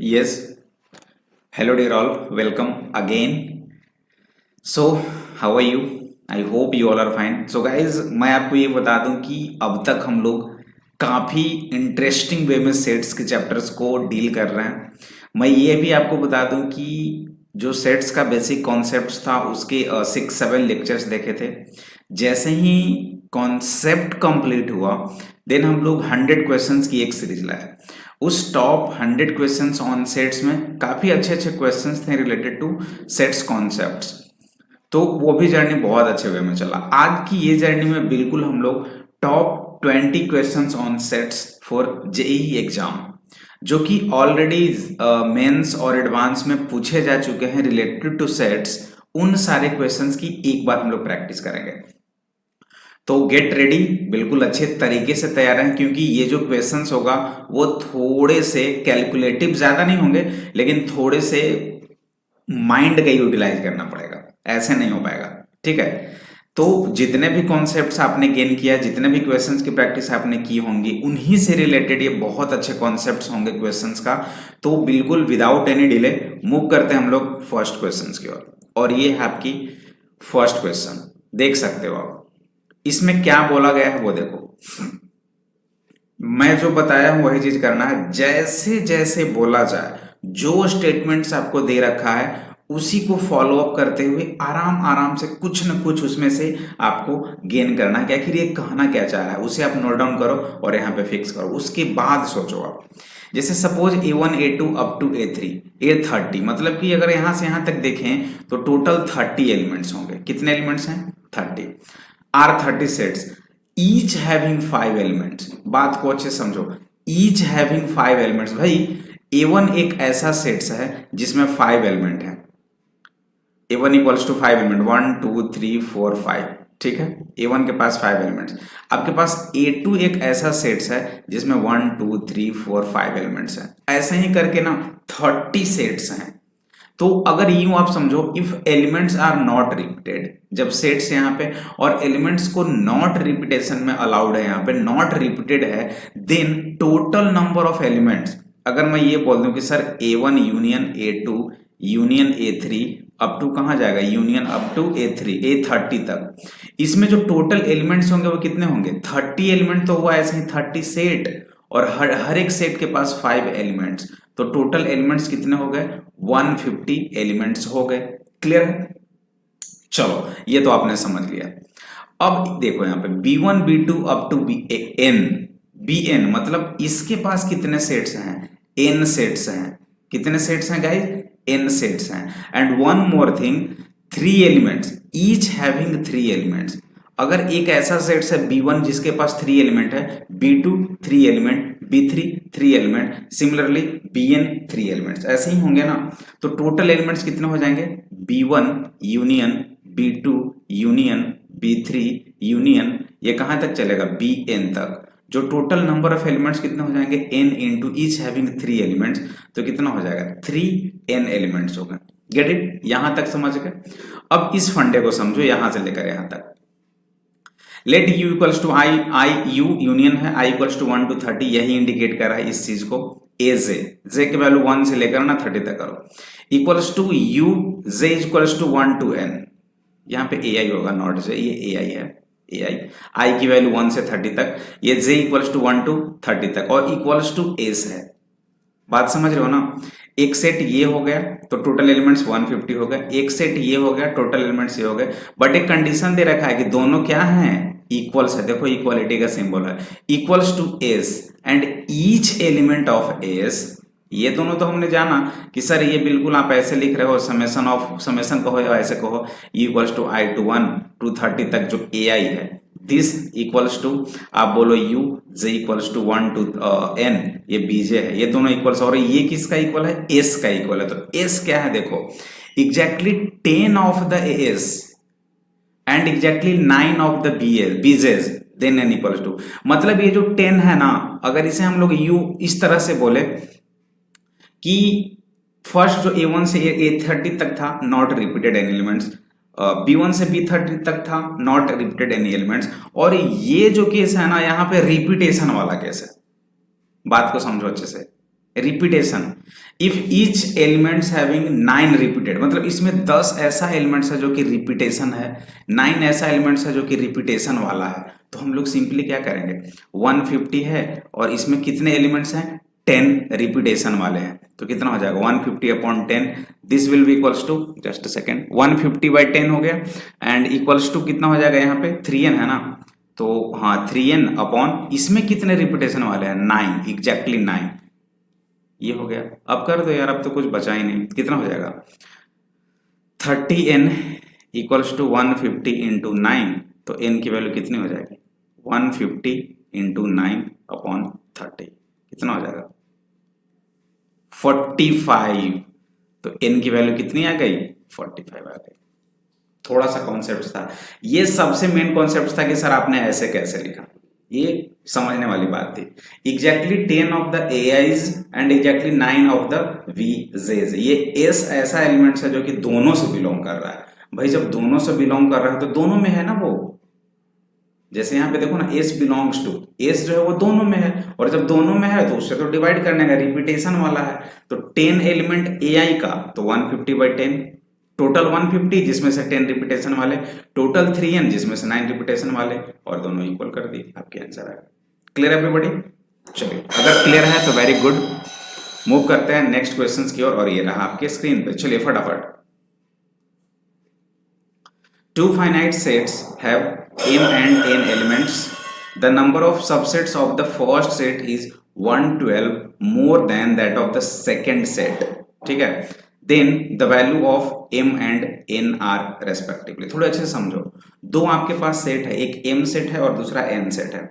Yes, hello dear all, welcome again. So, how are you? I hope you all are fine. So guys, मैं आपको ये बता दूं कि अब तक हम लोग काफ़ी इंटरेस्टिंग वे में सेट्स के चैप्टर्स को डील कर रहे हैं। मैं ये भी आपको बता दूं कि जो सेट्स का बेसिक कॉन्सेप्ट था उसके 6-7 लेक्चर्स देखे थे। जैसे ही कॉन्सेप्ट कंप्लीट हुआ देन हम लोग 100 क्वेश्चंस की एक सीरीज लाए। उस टॉप 100 क्वेश्चंस ऑन सेट्स में काफ़ी अच्छे अच्छे क्वेश्चंस थे रिलेटेड टू सेट्स कॉन्सेप्ट्स, तो वो भी जर्नी बहुत अच्छे वे में चला। आज की ये जर्नी में बिल्कुल हम लोग top 20 questions on sets for JEE exam, जो कि ऑलरेडी मेंस और एडवांस में पूछे जा चुके हैं रिलेटेड टू सेट्स, उन सारे क्वेश्चंस की एक बार हम लोग प्रैक्टिस करेंगे। तो गेट रेडी, बिल्कुल अच्छे तरीके से तैयार हैं, क्योंकि ये जो क्वेश्चंस होगा वो थोड़े से कैलकुलेटिव ज्यादा नहीं होंगे, लेकिन थोड़े से माइंड का यूटिलाइज करना पड़ेगा, ऐसे नहीं हो पाएगा। ठीक है, तो जितने भी कॉन्सेप्ट्स आपने गेन किया, जितने भी क्वेश्चंस की प्रैक्टिस आपने की होंगी, उन्हीं से रिलेटेड ये बहुत अच्छे कॉन्सेप्ट्स होंगे क्वेश्चंस का। तो बिल्कुल विदाउट एनी डिले मूव करते हैं हम लोग फर्स्ट क्वेश्चंस की ओर। और ये है आपकी फर्स्ट क्वेश्चन, देख सकते हो आप। इसमें क्या बोला गया है वो देखो। मैं जो बताया हूं वही चीज करना है, जैसे जैसे बोला जाए, जो स्टेटमेंट्स आपको दे रखा है उसी को फॉलो अप करते हुए आराम आराम से कुछ न कुछ उसमें से आपको गेन करना है कि आखिर ये कहना क्या चाह रहा है, उसे आप नोट डाउन करो और यहाँ पे फिक्स करो। उसके बाद सोचो आप, जैसे suppose A1 A2 up to A3 A30, मतलब कि अगर यहां से यहां तक देखें तो टोटल 30 एलिमेंट्स होंगे। कितने एलिमेंट्स हैं? 30 are 30 sets, each having 5 elements. बात को अच्छे समझो, ईच हैविंग 5 एलिमेंट्स। भाई A1 एक ऐसा सेट्स है जिसमें 5 एलिमेंट है। A1 equals to 5 element, 1 2 3 4 5। ठीक है, A1 के पास 5 एलिमेंट्स। आपके पास A2 एक ऐसा सेट्स है जिसमें 1 2 3 4 5 एलिमेंट्स है। ऐसे ही करके ना 30 सेट्स हैं। तो अगर यूं आप समझो, if elements are not repeated, जब सेट्स यहाँ पे और एलिमेंट्स को नॉट रिपीटेशन में अलाउड है, यहाँ पे नॉट रिपीटेड है, then total number of elements, अगर मैं ये बोल दूं कि sir A1 union A2 union A3 up to कहां जाएगा, union up to A3 A30 तक, इसमें जो टोटल एलिमेंट्स होंगे वो कितने होंगे? 30 एलिमेंट तो हुआ ऐसे ही 30 सेट, और हर एक सेट के पास 5 एलिमेंट्स, तो टोटल एलिमेंट्स कितने हो गए? 150 एलिमेंट्स हो गए। क्लियर है? चलो ये तो आपने समझ लिया। अब देखो यहाँ पे B1 B2 up to Bn, मतलब इसके पास कितने सेट्स हैं? n सेट्स हैं। कितने सेट्स हैं गाइस? n सेट्स हैं। And one more thing, 3 elements, each having 3 elements. अगर एक ऐसा सेट्स है B1 जिसके पास 3 एलिमेंट है, B2 3 element, B3 3 element, similarly Bn 3 elements, ऐसे ही होंगे ना। तो टोटल एलिमेंट्स कितने हो जाएंगे? B1 union B2 union B3 union, ये कहां तक चलेगा? Bn तक। जो टोटल नंबर ऑफ एलिमेंट्स कितने हो जाएंगे? n into each having 3 elements, तो कितना हो जाएगा? 3n एलिमेंट्स होगा। Get it? यहां तक समझ गए? अब इस फंडे को समझो यहां से लेकर यहां तक। Let u equals to I u union है, i इक्वल्स टू 1 to 30, यही इंडिकेट कर रहा है इस चीज को। ए जे के वैल्यू 1 से लेकर ना 30 तक करो, equals to u J equals to 1 to n, यहाँ पे ai होगा नॉट जे, ये ai है। ai की वैल्यू 1 से 30 तक, ये j इक्वल्स टू 1 to 30 तक, और इक्वल्स टू s है। बात समझ रहे हो ना? एक सेट ये हो गया तो टोटल एलिमेंट्स 150 हो गए, एक सेट ये हो गया टोटल एलिमेंट्स ये हो गए, बट एक कंडीशन दे रखा है कि दोनों क्या हैं? इक्वल्स है। देखो इक्वालिटी का सिंबल है, equals to S and each element of S. ये दोनों तो हमने जाना कि सर ये बिल्कुल आप ऐसे लिख रहे हो, समेशन ऑफ समेशन कहो या ऐसे कहो, equals to i to 1 to 30 तक जो ai है, दिस इक्वल्स टू आप बोलो u J equals to 1 to n, ये bj है, ये दोनों इक्वल्स। और ये किसका इक्वल है? s का इक्वल है। तो s क्या है? देखो exactly 10 of the as and exactly 9 of the bj's, then n equals to, मतलब ये जो 10 है ना, अगर इसे हम लोग u इस तरह से बोले कि फर्स्ट जो A1 से A30 तक था not repeated any elements, B1 से B30 तक था नॉट रिपीटेड एनी एलिमेंट्स, और ये जो केस है ना यहाँ पे रिपीटेशन वाला केस है। बात को समझो अच्छे से, repetition, if each elements having 9 repeated, मतलब इसमें 10 ऐसा एलिमेंट्स है जो कि रिपीटेशन है, 9 ऐसा एलिमेंट्स है जो कि रिपीटेशन वाला है, तो हम लोग सिंपली क्या करेंगे, 150 है और इसमें कितने एलिमेंट्स हैं, 10 रिपीटेशन वाले हैं, तो कितना हो जाएगा 150 upon 10, this will be equals to, just a second, 150 by 10 हो गया एंड इक्वल्स टू कितना हो जाएगा यहाँ पे 3n है ना, तो हाँ 3n अपॉन इसमें कितने रिपीटेशन वाले हैं 9, एग्जैक्टली 9, ये हो गया। अब कर दो यार, अब तो कुछ बचा ही नहीं, कितना हो जाएगा 30n इक्वल्स टू 150 इंटू 9, तो n की वैल्यू कितनी हो जाएगी 150 इंटू 9 अपॉन 30, कितना हो जाएगा 45, तो n की वैल्यू कितनी आ गई 45 आ गई। थोड़ा सा कॉन्सेप्ट था, ये सबसे मेन कॉन्सेप्ट था कि सर आपने ऐसे कैसे लिखा, ये समझने वाली बात थी। Exactly 10 of the AIs and exactly 9 of the VJs, ये S ऐसा एलिमेंट्स है जो कि दोनों से बिलोंग कर रहा है। भाई जब दोनों से बिलोंग कर रहा है तो दोनों में है ना वो, जैसे यहाँ पे देखो ना S बिलोंग्स टू, S जो है वो दोनों में है, और जब दोनों में है तो उससे तो डिवाइड करने का, रिपीटेशन वाला है, तो 10 एलिमेंट AI का तो 150 बाई 10, टोटल 150 जिसमें से 10 रिपीटेशन वाले, टोटल 3n जिसमें से 9 रिपीटेशन वाले, और दोनों इक्वल कर दी, आपके आंसर है। Clear everybody? चलिए अगर क्लियर है तो वेरी गुड, मूव करते हैं नेक्स्ट क्वेश्चंस की ओर, और ये रहा आपके स्क्रीन पे, चलिए फटाफट। Two finite sets have m and n elements. The number of subsets of the first set is 112 more than that of the second set. ठीक है? Then the value of m and n are respectively. थोड़ा अच्छे से समझो, दो आपके पास set है, एक m सेट है और दूसरा n सेट है,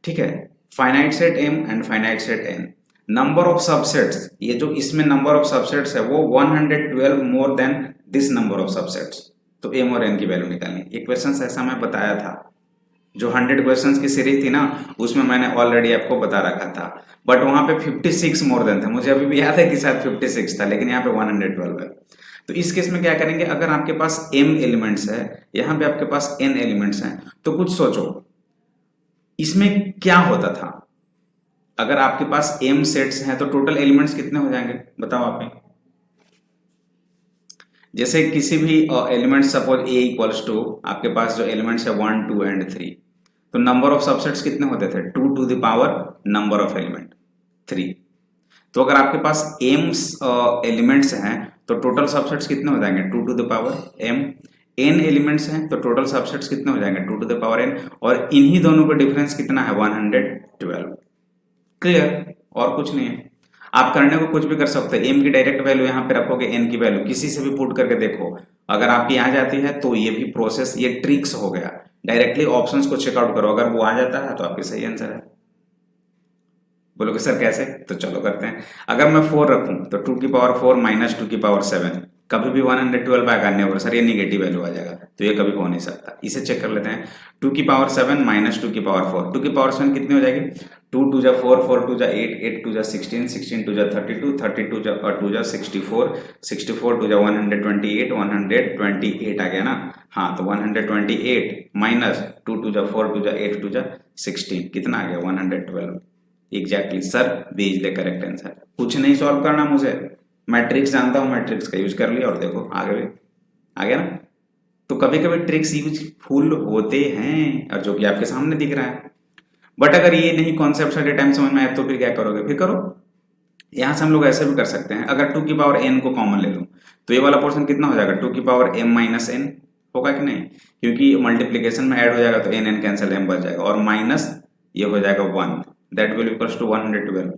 ठीक है? Finite set m and finite set n, number of subsets, ये जो इसमें नंबर ऑफ सबसेट्स है वो 112 more than this number of subsets, तो m और n की वैल्यू निकालनी। ये क्वेश्चन ऐसा मैं बताया था, जो 100 क्वेश्चंस की सीरीज थी ना उसमें मैंने ऑलरेडी आपको बता रखा था, बट वहां पे 56 मोर देन था, मुझे अभी भी याद है कि शायद 56 था, लेकिन यहाँ पे 112 है। तो इस केस में क्या करेंगे, अगर आपके पास m एलिमेंट्स है, यहाँ पे आपके पास n एलिमेंट्स हैं, तो कुछ सोचो इसमें क्या होता था, अगर आपके पास m सेट्स हैं तो टोटल एलिमेंट्स कितने हो जाएंगे बताओ आप। जैसे किसी भी element suppose a equals to, आपके पास जो एलिमेंट्स है 1 2 एंड 3, तो नंबर ऑफ सबसेट्स कितने होते थे 2 to the power number of element 3, तो अगर आपके पास m एलिमेंट्स हैं तो टोटल सबसेट्स कितने हो जाएंगे 2 to the power m, n elements हैं तो टोटल सबसेट्स कितने हो जाएंगे 2 टू द पावर n, और इन्हीं दोनों का डिफरेंस कितना है 112। क्लियर? और कुछ नहीं है, आप करने को कुछ भी कर सकते हैं, m की डायरेक्ट वैल्यू यहाँ पे रखोगे, n की वैल्यू किसी से भी पुट करके देखो, अगर आपकी आ जाती है तो ये भी प्रोसेस, ये ट्रिक्स हो गया, डायरेक्टली ऑप्शंस को चेकआउट करो, अगर वो आ जाता है तो आपके सही आंसर है। बोलोगे सर कैसे, तो चलो करते हैं। अगर मैं 4 रखूं तो 2 की पावर 4 माइनस 2 की पावर 7, कभी भी 112 आएगा, नेवर सर ये निगेटिव वैल्यू आ जाएगा, तो ये कभी हो नहीं सकता। इसे चेक कर लेते हैं, 2 की पावर 7 माइनस 2 की पावर 4, 2 की पावर 7 कितनी हो जाएगी 2 2 जा 4 4 2 जा 8 8 2 जा 16 16 2 जा 32 32 जा 2 जा 64 64 2 जा 128 128 आ गया ना, हाँ तो 128 माइनस 2 2 जा 4 2 जा 8 2 जा 16, कितना आ गया 112। Exactly sir B is the correct answer. कुछ नहीं सॉल्व करना मुझे, मैट्रिक्स जानता हूँ, मैट्रिक्स का यूज कर लिया और देखो आगे आ गया ना। तो कभी कभी ट्रिक्स यूजफुल होते हैं, और जो कि आपके सामने दिख रहा है, बट अगर ये नहीं कॉन्सेप्ट एट ए टाइम समझ में आए तो फिर क्या करोगे, फिर करो। यहां से हम लोग ऐसे भी कर सकते हैं, अगर 2 की पावर n को कॉमन ले लूं तो ये वाला पोर्शन कितना हो जाएगा 2 की पावर m माइनस n होगा कि नहीं, क्योंकि मल्टीप्लीकेशन में ऐड हो जाएगा तो n n कैंसिल m बच जाएगा, और माइनस ये हो जाएगा 1, दैट विल इक्वल्स टू 112।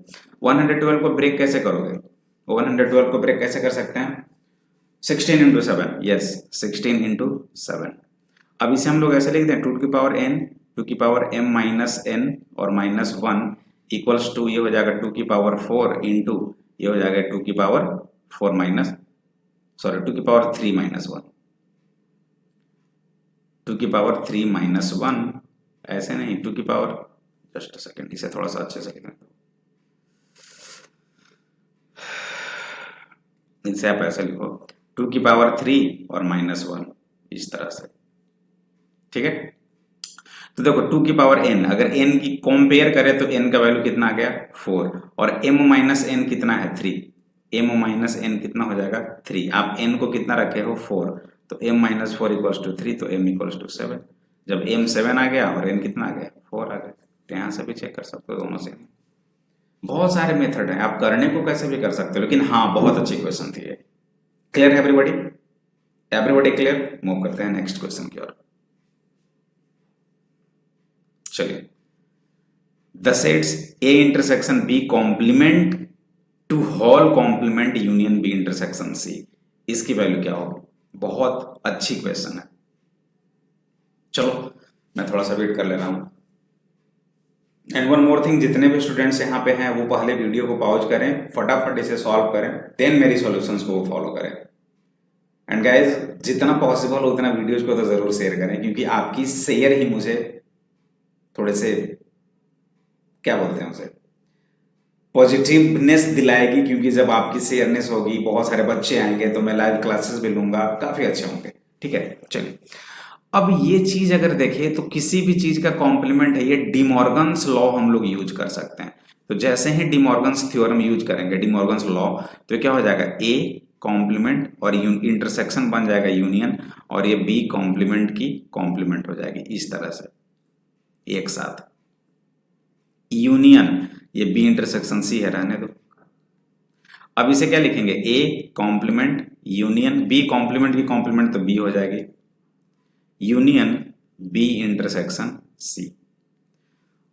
112 को ब्रेक कैसे करोगे, 112 को ब्रेक कैसे कर सकते हैं 16 इंटू 7, यस 16 इंटू 7। अब इसे हम लोग ऐसे लिख दें 2 की पावर n 2 की पावर m माइनस n और माइनस 1 इक्वल्स टू, ये हो जाएगा 2 की पावर 4 इंटू ये हो जाएगा 2 की पावर 4 माइनस, सॉरी 2 की पावर 3 माइनस 1, 2 की पावर 3 माइनस 1, ऐसे नहीं 2 की पावर, जस्ट सेकेंड इसे थोड़ा सा अच्छे से लिखना, इनसे आप ऐसे लिखो 2 की पावर 3 और माइनस 1, इस तरह से, ठीक है। तो देखो 2 की पावर n, अगर n की कंपेयर करें तो n का वैल्यू कितना आ गया 4, और m माइनस n कितना है 3, m माइनस n कितना हो जाएगा 3। आप n को कितना रखे हो 4, तो m माइनस 4 इक्वल्स टू 3, तो m इक्वल्स टू 7। जब m 7 आ गया और n कितना आ गया 4 आ गया, तो यहाँ से भी चेक कर सकते हो, दोनों से। बहुत सारे मेथड हैं, आप करने को कैसे भी कर सकते हो, लेकिन हाँ बहुत अच्छी क्वेश्चन थी ये। क्लियर है एवरीबॉडी? Everybody clear? मूव करते हैं नेक्स्ट क्वेश्चन की ओर। चलिए, the sets A intersection B complement to whole complement union B intersection C, इसकी वैल्यू क्या होगी? बहुत अच्छी क्वेश्चन है। चलो मैं थोड़ा सा वेट कर ले रहा हूं। एंड वन मोर थिंग, जितने भी स्टूडेंट्स यहाँ पे हैं वो पहले वीडियो को पॉज करें, फटाफट इसे सॉल्व करें, देन मेरी सॉल्यूशंस को फॉलो करें। एंड गाइज, जितना पॉसिबल हो उतना वीडियोज को तो जरूर शेयर करें, क्योंकि आपकी शेयर ही मुझे थोड़े से, क्या बोलते हैं उसे, पॉजिटिवनेस दिलाएगी। क्योंकि जब आपकी शेयरनेस होगी, बहुत सारे बच्चे आएंगे, तो मैं लाइव क्लासेस भी लूंगा, काफी अच्छे होंगे। ठीक है, चलिए। अब ये चीज अगर देखें तो किसी भी चीज का कॉम्प्लीमेंट है, ये डिमॉर्गन्स लॉ हम लोग यूज कर सकते हैं। तो जैसे ही डिमॉर्गन्स थ्योरम यूज करेंगे, डिमॉर्गन्स लॉ, तो क्या हो जाएगा, ए कॉम्प्लीमेंट और इंटरसेक्शन बन जाएगा यूनियन, और ये बी कॉम्प्लीमेंट की कॉम्प्लीमेंट हो जाएगी, इस तरह से एक साथ यूनियन। ये बी इंटरसेक्शन सी है, रहने दो। अब इसे क्या लिखेंगे, A complement union, B complement की कॉम्प्लीमेंट तो बी हो जाएगी, यूनियन बी इंटरसेक्शन सी।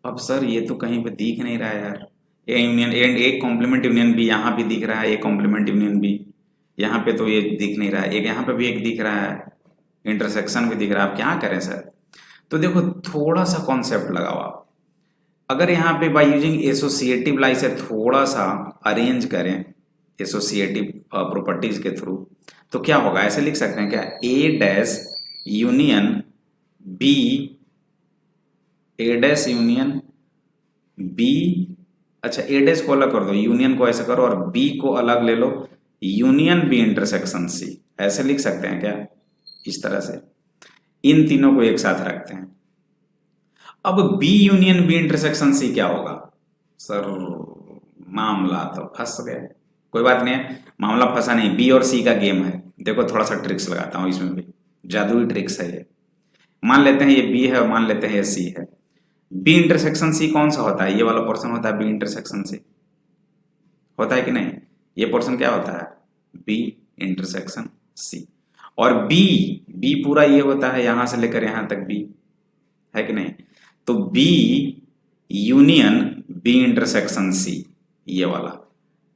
अब सर ये तो कहीं पे दिख नहीं रहा है यार, A union A complement union B, यहाँ भी दिख रहा है ए कॉम्प्लीमेंट यूनियन बी, यहाँ पे तो ये दिख नहीं रहा है, एक यहाँ पे भी एक दिख रहा है, इंटरसेक्शन भी दिख रहा है। आप क्या करें सर? तो देखो थोड़ा सा कॉन्सेप्ट लगाओ आप, अगर यहाँ पे बाय यूजिंग एसोसिएटिव ला इसे थोड़ा सा अरेंज करें एसोसिएटिव प्रॉपर्टीज के थ्रू, तो क्या होगा, ऐसे लिख सकते हैं क्या, ए डैश यूनियन बी, ए डैश यूनियन बी, अच्छा ए डैश को अलग कर दो, यूनियन को ऐसे करो, और बी को अलग ले लो, यूनियन बी इंटरसेक्शन सी, ऐसे लिख सकते हैं क्या, इस तरह से इन तीनों को एक साथ रखते हैं। अब B union B intersection C क्या होगा? सर मामला तो फंस गए। कोई बात नहीं है, मामला फंसा नहीं, बी और सी का गेम है। देखो थोड़ा सा ट्रिक्स लगाता हूं, इसमें भी जादुई ट्रिक्स है ये। मान लेते हैं ये बी है और मान लेते हैं ये सी है। बी इंटरसेक्शन सी कौन सा होता है? ये वाला पोर्शन होता है बी इंटरसेक्शन सी, होता है कि नहीं? ये पोर्शन क्या होता है, बी इंटरसेक्शन सी। और बी पूरा ये होता है यहां से लेकर यहां तक बी, है कि नहीं? तो B union B intersection C, ये वाला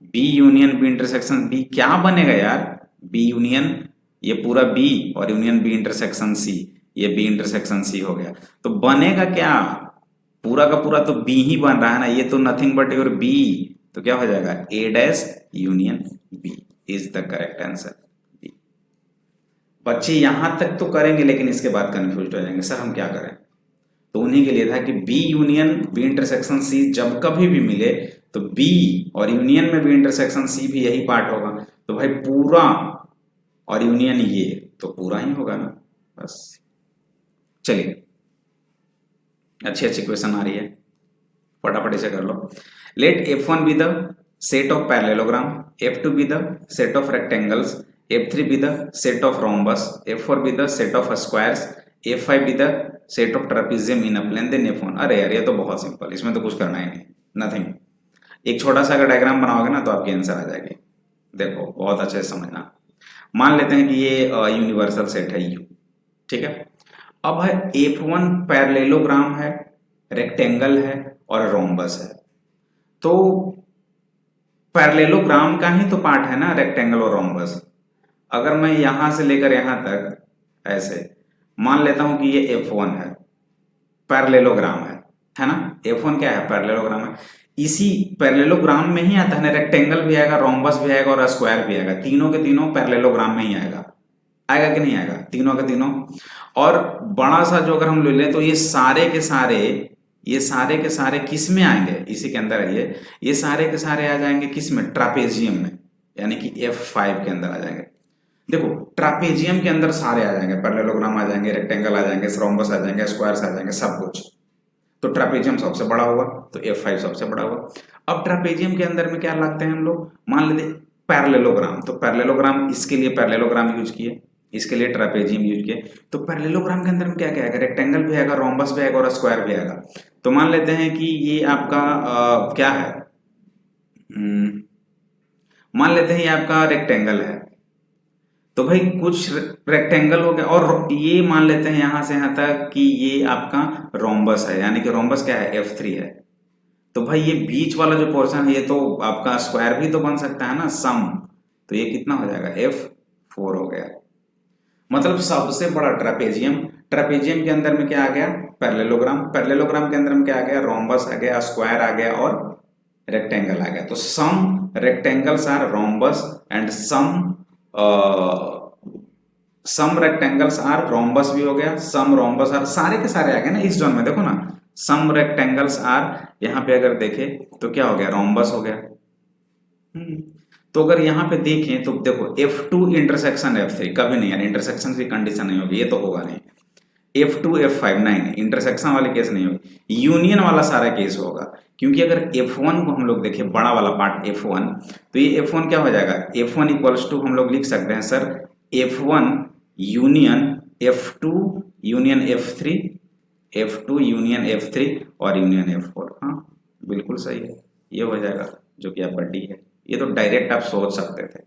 B union B intersection B क्या बनेगा यार, बी यूनियन ये पूरा बी और यूनियन बी इंटरसेक्शन सी, ये बी इंटरसेक्शन सी हो गया। तो बनेगा क्या, पूरा का पूरा तो बी ही बन रहा है ना, ये तो नथिंग बट योर बी, तो क्या हो जाएगा, A dash union B is the correct answer. बच्चे यहां तक तो करेंगे, लेकिन इसके बाद कंफ्यूज हो जाएंगे, सर हम क्या करें? तो उन्हीं के लिए था कि B union B intersection C जब कभी भी मिले तो बी और यूनियन में बी इंटरसेक्शन सी भी यही पार्ट होगा, तो भाई पूरा और यूनियन ये तो पूरा ही होगा ना, बस। चलिए अच्छी अच्छी क्वेश्चन आ रही है, फटाफट इसे कर लो। Let F1 be the set of parallelogram, F2 be the set of rectangles, F3 be the set of rhombus, F4 be the set of squares, F5 be the set of trapezium in a plane, then F1। अरे यार ये तो बहुत simple, इसमें तो कुछ करना ही नहीं, नथिंग। एक छोटा सा अगर डायग्राम बनाओगे ना तो आपकी आंसर आ जाएगी। देखो बहुत अच्छे से समझना। मान लेते हैं कि ये यूनिवर्सल सेट है U, ठीक है। अब है F1 पैरेललोग्राम है, रेक्टेंगल है और रोम्बस है। तो पैरेललोग्राम का ही तो पार्ट है ना रेक्टेंगल और रोम्बस। अगर मैं यहां से लेकर यहां तक ऐसे मान लेता हूं कि ये F1 है, पैरेललोग्राम है ना, F1 क्या है, पैरेललोग्राम है। इसी पैरेललोग्राम में ही आता है ना, रेक्टेंगल भी आएगा, रोम्बस भी आएगा और स्क्वायर भी आएगा, तीनों के तीनों पैरेललोग्राम में ही आएगा, आएगा कि नहीं आएगा, तीनों के तीनों। और बड़ा सा जो अगर हम ले लें तो ये सारे के सारे किस में आएंगे, इसी के अंदर है ये सारे के सारे आ जाएंगे किस में, ट्रापेजियम में, यानी कि F5 के अंदर आ जाएंगे। देखो ट्रापेजियम के अंदर सारे आ जाएंगे, पैरेललोग्राम आ जाएंगे, रेक्टेंगल आ जाएंगे, रोम्बस आ जाएंगे, स्क्वायर्स आ जाएंगे, सब कुछ। तो ट्रापेजियम सबसे बड़ा हुआ, तो F5 सबसे बड़ा हुआ। अब ट्रापेजियम के अंदर में क्या लगते हैं हम लोग, मान लेते पैरेललोग्राम, तो पैरेललोग्राम, इसके लिए पैरेललोग्राम यूज किए, इसके लिए ट्रापेजियम यूज किए। तो पैरेललोग्राम के अंदर में क्या क्या आएगा, रेक्टेंगल भी आएगा, रोम्बस भी आएगा और स्क्वायर भी आएगा। तो मान लेते हैं कि ये आपका क्या है, मान लेते हैं ये आपका रेक्टेंगल है, तो भाई कुछ रेक्टेंगल हो गया, और ये मान लेते हैं यहां से यहां तक कि ये आपका रोम्बस है, यानी कि रोम्बस क्या है, F3 है। तो भाई ये बीच वाला जो पोर्शन है ये तो आपका स्क्वायर भी तो बन सकता है ना, सम। तो ये कितना हो जाएगा, F4 हो गया। मतलब सबसे बड़ा ट्रापेजियम, ट्रापेजियम के अंदर में क्या आ गया, पैरेललोग्राम, पैरेललोग्राम के अंदर में क्या आ गया, रोम्बस आ गया, स्क्वायर आ गया और रेक्टेंगल आ गया। तो some rectangles are rhombus and some rectangles are rhombus भी हो गया, सम रोम्बस आर, सारे के सारे आ गए ना इस जोन में। देखो ना, सम रेक्टेंगल्स आर, यहाँ पे अगर देखें तो क्या हो गया, रोम्बस हो गया। तो अगर यहाँ पे देखें तो देखो F2 इंटरसेक्शन F3 कभी नहीं, यार इंटरसेक्शन की कंडीशन नहीं होगी, ये तो होगा नहीं। F2 F5 नहीं, इंटरसेक्शन वाले केस नहीं होगी, यूनियन वाला सारा केस होगा। क्योंकि अगर F1 को हम लोग देखें, बड़ा वाला पार्ट F1, तो ये F1 क्या हो जाएगा, F1 इक्वल्स टू हम लोग लिख सकते हैं sir F1 union F2 union F3, F2 union F3 और यूनियन F4। हाँ बिल्कुल सही है, ये हो जाएगा जो कि आपका D है। ये तो डायरेक्ट आप सोच सकते थे।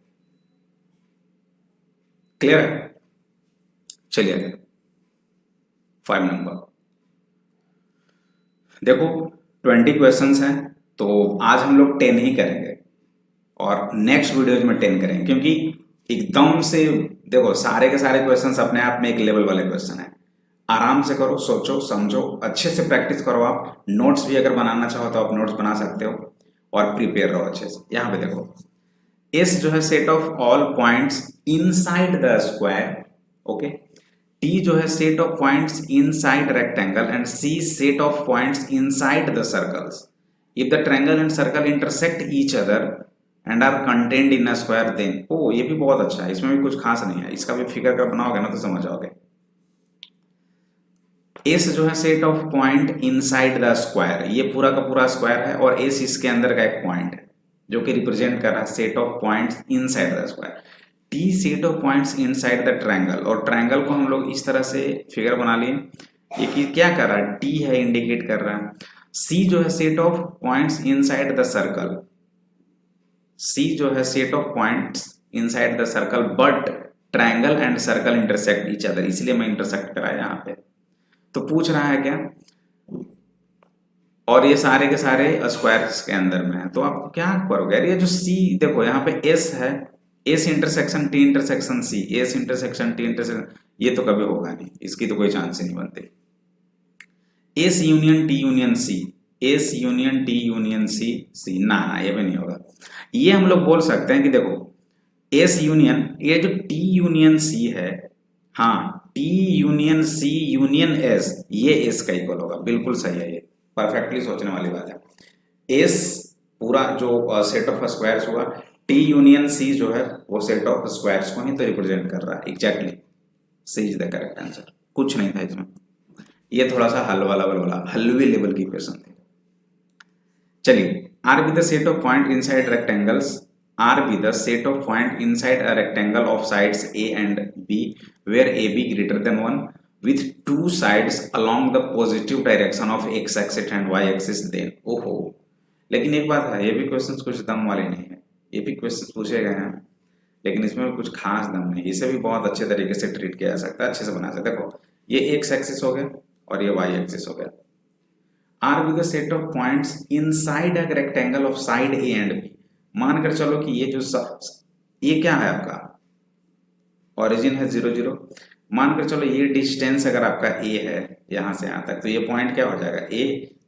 क्लियर है, चलिए आगे 5 नंबर। देखो 20 क्वेश्चंस हैं, तो आज हम लोग 10 ही करेंगे और नेक्स्ट वीडियोज में 10 करेंगे, क्योंकि एकदम से देखो सारे के सारे क्वेश्चंस अपने आप में एक लेवल वाले क्वेश्चन है। आराम से करो, सोचो समझो, अच्छे से प्रैक्टिस करो। आप नोट्स भी अगर बनाना चाहो तो आप नोट्स बना सकते हो और प्रिपेयर रहो अच्छे से। यहाँ पे देखो एस जो है set of all points inside the square, okay. T जो है set of points inside rectangle and C set of points inside the circles. If the triangle and circle intersect each other and are contained in a square then, ओ ये भी बहुत अच्छा है, इसमें भी कुछ खास नहीं है, इसका भी फिगर का बनाओगे ना तो समझ जाओगे। एस जो है set of point inside the square, ये पूरा का पूरा स्क्वायर है और एस इसके अंदर का एक पॉइंट है जो कि रिप्रेजेंट कर रहा है set of points inside the square. T set of points inside the triangle, और ट्रायंगल को हम लोग इस तरह से फिगर बना लिए, ये कि क्या कर रहा है, टी है इंडिकेट कर रहा है। सी जो है set of points inside the circle, C जो है set of points inside the circle but triangle and circle intersect each other, इसलिए मैं इंटरसेक्ट कराया यहाँ पे। तो पूछ रहा है क्या, और ये सारे के सारे स्क्वायर्स के अंदर में है, तो आप क्या करोगे यार, ये जो सी देखो यहाँ पे एस है, S intersection T intersection C, S intersection T intersection, ये तो कभी होगा नहीं, इसकी तो कोई चांस ही नहीं बनती। S union T union C, S union T union C, C ना ना ये भी नहीं होगा। ये हम लोग बोल सकते हैं कि देखो एस यूनियन, ये जो टी यूनियन सी है, हाँ T union C union S, ये एस का इक्वल होगा, बिल्कुल सही है, ये परफेक्टली सोचने वाली बात है। एस पूरा जो सेट ऑफ स्क्वायर्स हुआ, टी यूनियन सी जो है वो सेट ऑफ स्क्वायर्स को ही तो रिप्रेजेंट कर रहा है, exactly C is the correct answer, कुछ नहीं था इसमें। ये थोड़ा सा हलवा लेवल वाला, हलवे लेवल की क्वेश्चन थी। चलिए, are be the set of point inside rectangles, R be the set of point inside a rectangle of sides A and B where AB greater than 1 with two sides along the positive direction of x axis and y axis then। ओहो, लेकिन एक बात है, ये भी questions कुछ दम वाले नहीं है, ये भी क्वेश्चंस पूछे गए हैं लेकिन इसमें भी कुछ खास दम नहीं, इसे भी बहुत अच्छे तरीके से ट्रीट किया जा सकता है, अच्छे से बना सकते। देखो ये x एक्सिस हो गया और ये y एक्सिस हो गया। R be the set of points inside a rectangle of side A and B, मानकर चलो कि ये जो ये क्या है आपका ओरिजिन है 0 0, मानकर चलो ये डिस्टेंस अगर आपका a है यहां से यहां तक, तो ये पॉइंट क्या हो जाएगा a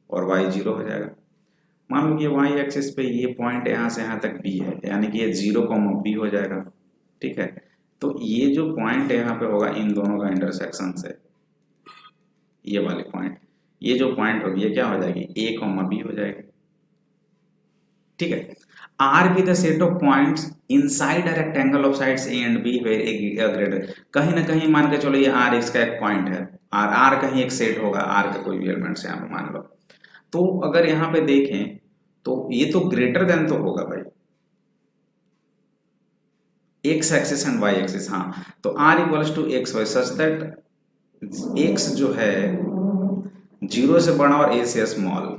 और y 0 हो जाएगा। मान लो कि y एक्सिस पे ये पॉइंट यहां से यहां तक b है, यानी कि ये 0, b हो जाएगा, ठीक है। तो ये जो पॉइंट यहाँ पे होगा इन दोनों का इंटरसेक्शन से, ये वाले पॉइंट, ये जो पॉइंट होगी ये क्या हो जाएगी, a, b हो जाएगी, ठीक है। R be the set of points inside a rectangle of sides A and B where greater, कहीं ना कहीं मान के चलो ये आर इसका एक पॉइंट है, आर आर कहीं एक सेट होगा, आर का कोई भी एलिमेंट्स यहाँ पे मान लो। तो अगर यहाँ पे देखें तो ये तो ग्रेटर देन तो होगा भाई, X axis and Y axis, हाँ। तो R equals to X Y such that X जो है 0 से बड़ा और ए से स्मॉल।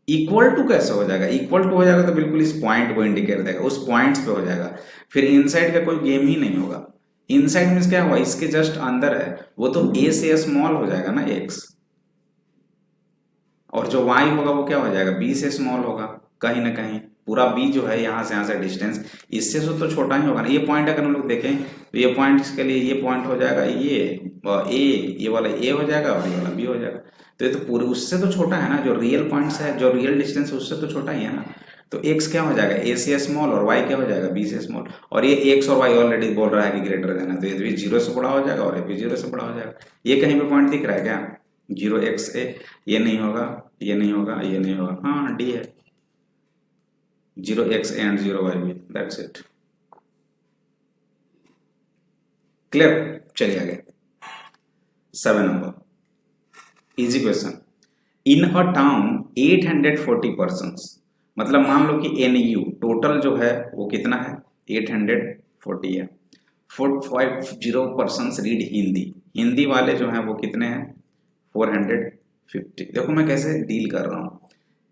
इक्वल टू कैसे हो जाएगा? इक्वल टू हो जाएगा तो बिल्कुल इस पॉइंट को इंडिकेट देगा, उस पॉइंट्स पे हो जाएगा, फिर इनसाइड का कोई गेम ही नहीं होगा। इनसाइड मीन्स क्या हुआ, इसके जस्ट अंदर है, वो तो ए से स्मॉल हो जाएगा ना एक्स, और जो वाई होगा वो क्या हो जाएगा, बी से स्मॉल होगा कहीं ना कहीं। पूरा बी जो है यहाँ से डिस्टेंस इससे तो छोटा ही होगा ना। ये पॉइंट अगर हम लोग देखें तो ये पॉइंट के लिए ये पॉइंट हो जाएगा ये ए, ये वाला ए हो जाएगा और ये वाला बी हो जाएगा। तो ये तो पूरे उससे तो छोटा है ना, जो रियल पॉइंट्स है, जो रियल डिस्टेंस है उससे तो छोटा ही है ना। तो एक्स क्या हो जाएगा, ए से स्मॉल, और वाई क्या हो जाएगा, बी से स्मॉल। और ये एक्स और वाई ऑलरेडी बोल रहा है कि ग्रेटर देन है, तो ये भी 0 से बड़ा हो जाएगा और ये भी 0 से बड़ा हो जाएगा। ये कहीं पे पॉइंट दिख रहा है क्या, 0 एक्स ए, ये नहीं होगा, ये नहीं होगा, ये नहीं होगा, हाँ डी है, 0 X A and 0 Y B, that's it. Clear? चलिए आगे 7 नंबर, easy question. In a town 840 persons, मतलब मान लो कि एन यू टोटल जो है वो कितना है, 840 है। 450 पर्सन्स रीड हिंदी, हिंदी वाले जो हैं वो कितने हैं, 450। देखो मैं कैसे डील कर रहा हूँ।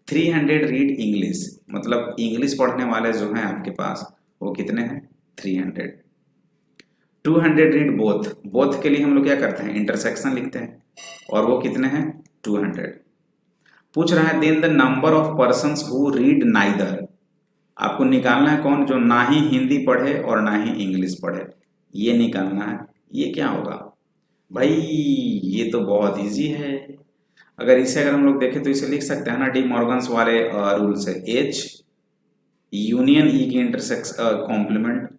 300 रीड इंग्लिश, मतलब इंग्लिश पढ़ने वाले जो हैं आपके पास वो कितने हैं, 300। 200 रीड बोथ, बोथ के लिए हम लोग क्या करते हैं, इंटरसेक्शन लिखते हैं, और वो कितने हैं, 200। पूछ रहा है then the number of persons who read neither, आपको निकालना है कौन, जो ना ही हिंदी पढ़े और ना ही इंग्लिश पढ़े, ये निकालना है। ये क्या होगा भाई, ये तो बहुत इजी है। अगर इसे अगर हम लोग देखें तो इसे लिख सकते हैं ना डी मॉर्गन्स वाले रूल से, एच यूनियन ई की इंटरसेक्स कॉम्प्लीमेंट,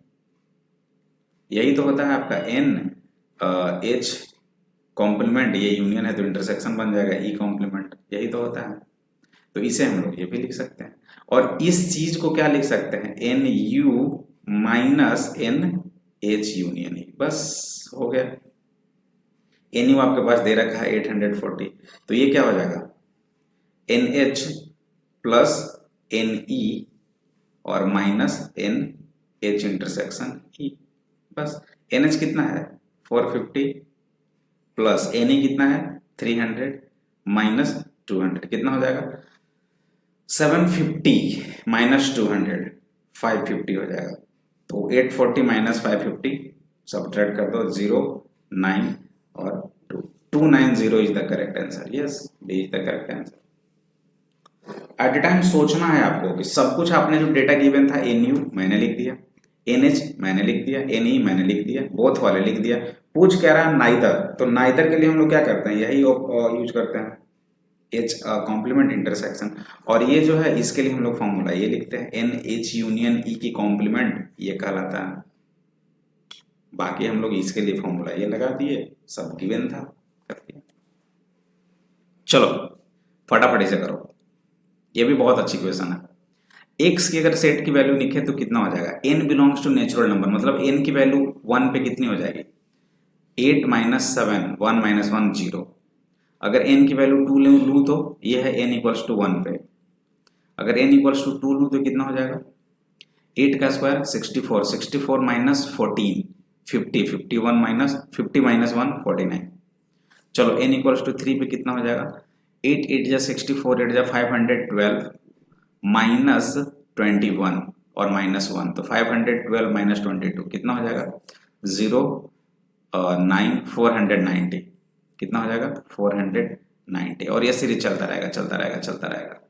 यही तो होता है आपका एन एच कॉम्प्लीमेंट, ये यूनियन है तो इंटरसेक्शन बन जाएगा ई कॉम्प्लीमेंट, यही तो होता है। तो इसे हम लोग ये भी लिख सकते हैं, और इस चीज को क्या लिख सकते हैं, N U minus N H union E, बस हो गया। एन यू आपके पास दे रखा है 840, तो ये क्या हो जाएगा, N H plus N E और minus N H intersection E, बस। एन एच कितना है 450 प्लस एन ई कितना है 300 माइनस 200, कितना हो जाएगा 750 माइनस 200 550 हो जाएगा। तो 840 माइनस 550 सब्ट्रैक्ट कर दो, 0 9 और 2, 290 is the correct answer, yes B is the correct answer. At a time सोचना है आपको कि सब कुछ आपने जो डेटा गिवन था, एन यू मैंने लिख दिया, एन एच मैंने लिख दिया, एन ई मैंने लिख दिया, बोथ वाले लिख दिया। पूछ कह रहा है नाइदर, तो नाइदर के लिए हम लोग क्या करते हैं, यही यूज करते हैं, एच कॉम्प्लीमेंट इंटरसेक्शन। और ये जो है इसके लिए हम लोग फॉर्मूला ये लिखते हैं, एन एच यूनियन ई की कॉम्प्लीमेंट ये कहलाता है। बाकी हम लोग इसके लिए फॉर्मूला ये लगा दिए, सब गिवन था, कर दिया। चलो फटाफट से करो, ये भी बहुत अच्छी क्वेश्चन है। एक्स की अगर सेट की वैल्यू लिखे तो कितना हो जाएगा, N belongs to natural number, मतलब एन की वैल्यू 1 पे कितनी हो जाएगी, 8 माइनस 7 1 माइनस 1 0। अगर n की वैल्यू 2 लूँ तो ये है n इक्वल्स टू 1 पे, अगर n इक्वल्स टू 2 लूँ तो कितना हो जाएगा, 8 का स्क्वायर 64, 64 माइनस 14 50, 51 माइनस 50 माइनस 1 49। चलो n इक्वल्स टू 3 पे कितना हो जाएगा, 8 8 जा 64, 8 जा 512 माइनस 21 और माइनस 1, तो 512 माइनस 22 कितना हो जाएगा, 0 9 490, कितना हो जाएगा 490। और ये सीरीज चलता रहेगा चलता रहेगा चलता रहेगा।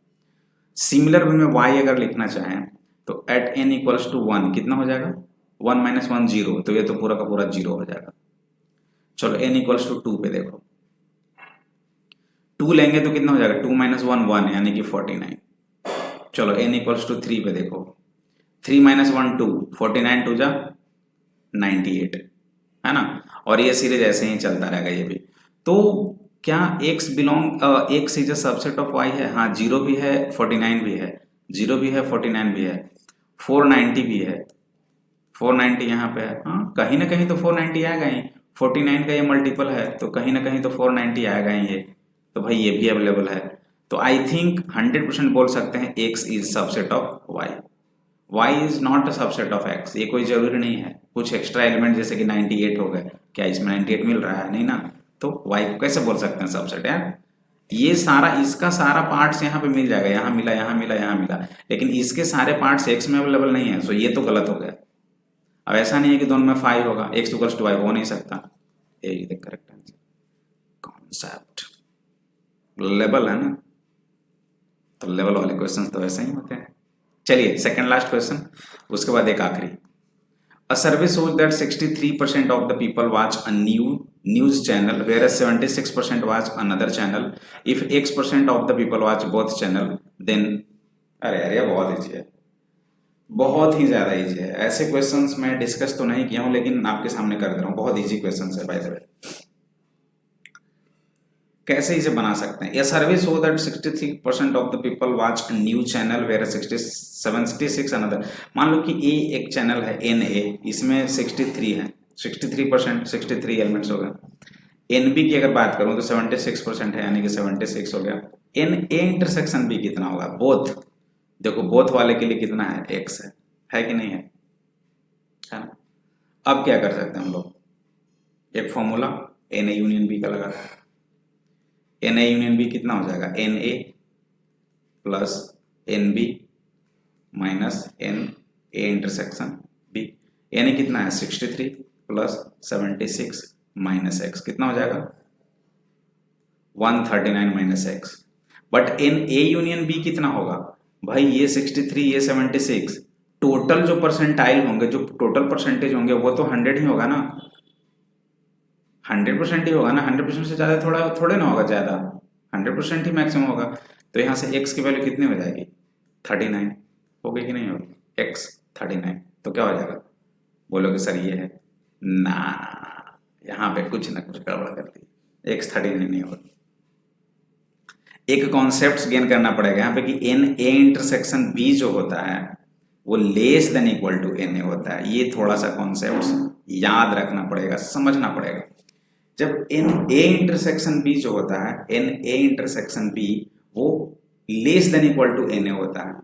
सिमिलर वे में y अगर लिखना चाहें तो एट n इक्वल्स टू 1 कितना हो जाएगा, 1 माइनस 1 0, तो ये तो पूरा का पूरा 0 हो जाएगा। चलो n इक्वल्स टू 2 पे देखो, 2 लेंगे तो कितना हो जाएगा, 2 माइनस 1 1 यानी कि 49। चलो n इक्वल्स टू 3 पे देखो, 3 माइनस 1 2, 49 2 जा 98, है ना। और ये सीरीज ऐसे ही चलता रहेगा ये भी। तो क्या x belong x is a subset of y है, हाँ 0 भी है 49 भी है, 0 भी है 49 भी है। 490 भी है, 490 यहाँ पे है, हाँ कहीं ना कहीं तो 490 आएगा ही, 49 का ये मल्टीपल है तो कहीं ना कहीं तो 490 आएगा ही ये, तो भाई ये भी अवेलेबल है। तो आई थिंक 100% बोल सकते हैं x is subset of y is not a subset of x। ये कोई जरूरी नहीं है, कुछ एक्स्ट्रा एलिमेंट जैसे कि 98 हो गए, क्या इसमें 98 मिल रहा है, नहीं ना, तो y को कैसे बोल सकते हैं सबसेट यार। ये सारा इसका सारा पार्ट्स यहाँ पे मिल जाएगा, यहाँ मिला यहाँ मिला यहाँ मिला, लेकिन इसके सारे पार्ट्स x में अवेलेबल नहीं है, सो ये तो गलत हो गया। अब ऐसा नहीं है कि दोनों में 5 होगा, x इक्वल्स टू y हो नहीं सकता, ये करेक्ट आंसर। कॉन्सेप्ट लेवल है ना, तो लेवल वाले क्वेश्चन तो ऐसे ही होते हैं। चलिए सेकंड लास्ट क्वेश्चन, उसके बाद एक आखिरी। A survey shows that 63% of the people watch a news channel, whereas 76% watch another channel. If X% of the people watch both channel, then अरे यार ये बहुत ईजी है, बहुत ही ज्यादा ईजी है। ऐसे क्वेश्चंस मैं डिस्कस तो नहीं किया हूं, लेकिन आपके सामने कर दे रहा हूं, बहुत ईजी क्वेश्चंस है बाय द वे। कैसे इसे बना सकते हैं? ये survey show that 63% of the people watch news channel where 76 another. मान लो कि ए एक चैनल है NA, इसमें 63 है, 63% 63 एलिमेंट्स हो गए। NB की अगर बात करूं तो 76% है, यानी कि 76 हो गया। NA इंटरसेक्शन B कितना होगा? बोथ, देखो बोथ वाले के लिए कितना है? X है कि नहीं है ना? अब क्या कर सकते हैं हम लोग, एक फॉर्मूला NA यूनियन B का लगा, NA यूनियन B कितना हो जाएगा? NA plus NB minus NA intersection B। NA कितना है? 63 प्लस 76 माइनस X कितना हो जाएगा? 139 minus X। But NA union B कितना होगा भाई? ये 63 ये 76, टोटल जो परसेंटाइल होंगे, जो टोटल परसेंटेज होंगे वो तो 100 ही होगा ना, 100% ही होगा ना, 100% से ज्यादा थोड़े ना होगा, ज्यादा 100% ही मैक्सिमम होगा। तो यहाँ से x की वैल्यू कितनी हो जाएगी? 39 होगी कि नहीं होगी? x 39, तो क्या हो जाएगा? बोलोगे सर ये है ना, यहाँ पे कुछ ना कुछ गड़बड़ कर दी, x 39 नहीं होगा। एक कॉन्सेप्ट गेन करना पड़ेगा यहाँ पे कि NA इंटरसेक्शन B जो होता है वो less than equal to NA होता है। ये थोड़ा सा कॉन्सेप्ट याद रखना पड़ेगा, समझना पड़ेगा। जब NA इंटरसेक्शन B जो होता है, NA इंटरसेक्शन B वो less than equal to NA होता है।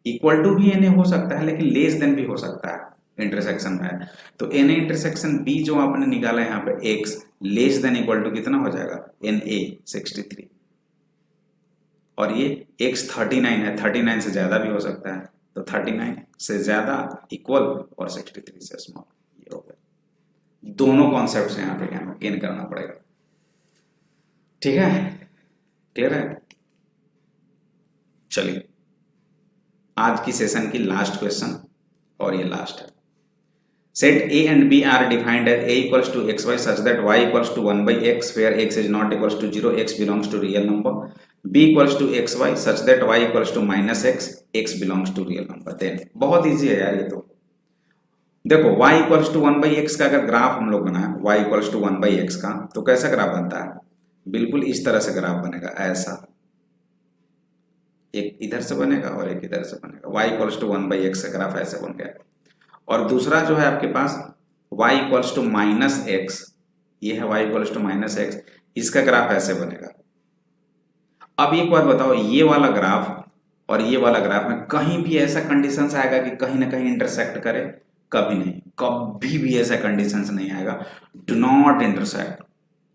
इक्वल टू भी NA हो सकता है, लेकिन लेस देन भी हो सकता है इंटरसेक्शन में। तो NA इंटरसेक्शन B जो आपने निकाला यहाँ पे X less than equal to कितना हो जाएगा? NA 63, और ये X 39 है, 39 से ज्यादा भी हो सकता है, तो 39 से ज्यादा इक्वल और 63 से स्मॉल, ये हो गया। दोनों कॉन्सेप्ट यहाँ पे गेन करना पड़ेगा, ठीक है? क्लियर है? चलिए आज की सेशन की लास्ट क्वेश्चन, और ये लास्ट है। Set A and B are defined as A equals to xy such that y equals to 1 by x where x is not equals to 0, x belongs to real number. B equals to xy such that y equals to minus x belongs to real number. Then बहुत easy है यार ये तो। देखो y equals to 1 by x का अगर graph हम लोग बनाए, y equals to 1 by x का, तो कैसा ग्राफ बनता है? बिल्कुल इस तरह से ग्राफ बनेगा, ऐसा, एक इधर से बनेगा और एक इधर से बनेगा। y equals to 1 by x का ग्राफ ऐसे बन गया। और दूसरा जो है आपके पास y equals to minus X, ये है y equals to minus X, इसका ग्राफ ऐसे बनेगा। अब एक बात बताओ, ये वाला ग्राफ और ये वाला ग्राफ में कहीं भी ऐसा कंडीशंस आएगा कि कहीं ना कहीं इंटरसेक्ट करे? कभी नहीं, कभी भी ऐसा कंडीशंस नहीं आएगा। डू नॉट इंटरसेक्ट,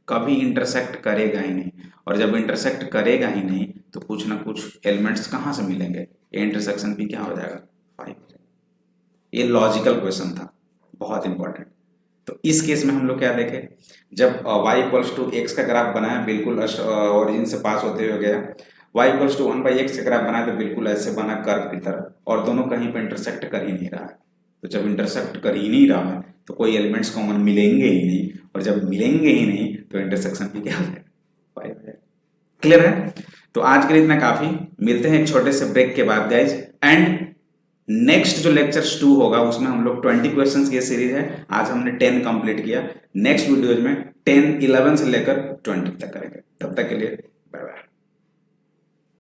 कभी इंटरसेक्ट करेगा ही नहीं। और जब इंटरसेक्ट करेगा ही नहीं तो कुछ ना कुछ एलिमेंट्स कहाँ से मिलेंगे? ये इंटरसेक्शन भी क्या हो जाएगा? 5। ये लॉजिकल क्वेश्चन था, बहुत इंपॉर्टेंट। तो इस केस में हम लोग क्या देखे, जब y इक्वल्स टू एक्स का ग्राफ बनाया, बिल्कुल ओरिजिन से पास होते हुए गया, y equals to 1 by X का ग्राफ बनाया तो बिल्कुल ऐसे बना कर्व की तरह, और दोनों कहीं पर इंटरसेक्ट कर ही नहीं रहा है। तो जब इंटरसेक्ट कर ही नहीं रहा है तो कोई एलिमेंट्स कॉमन मिलेंगे ही नहीं, और जब मिलेंगे ही नहीं तो इंटरसेक्शन भी क्या हो जाएगा? 5 है। क्लियर है? तो आज के लिए इतना काफी, मिलते हैं एक छोटे से ब्रेक के बाद गाइज। एंड नेक्स्ट जो लेक्चर्स 2 होगा उसमें हम लोग 20 क्वेश्चंस की सीरीज है, आज हमने 10 कंप्लीट किया। नेक्स्ट वीडियोज में 10, 11 से लेकर 20 तक करेंगे। तब तक के लिए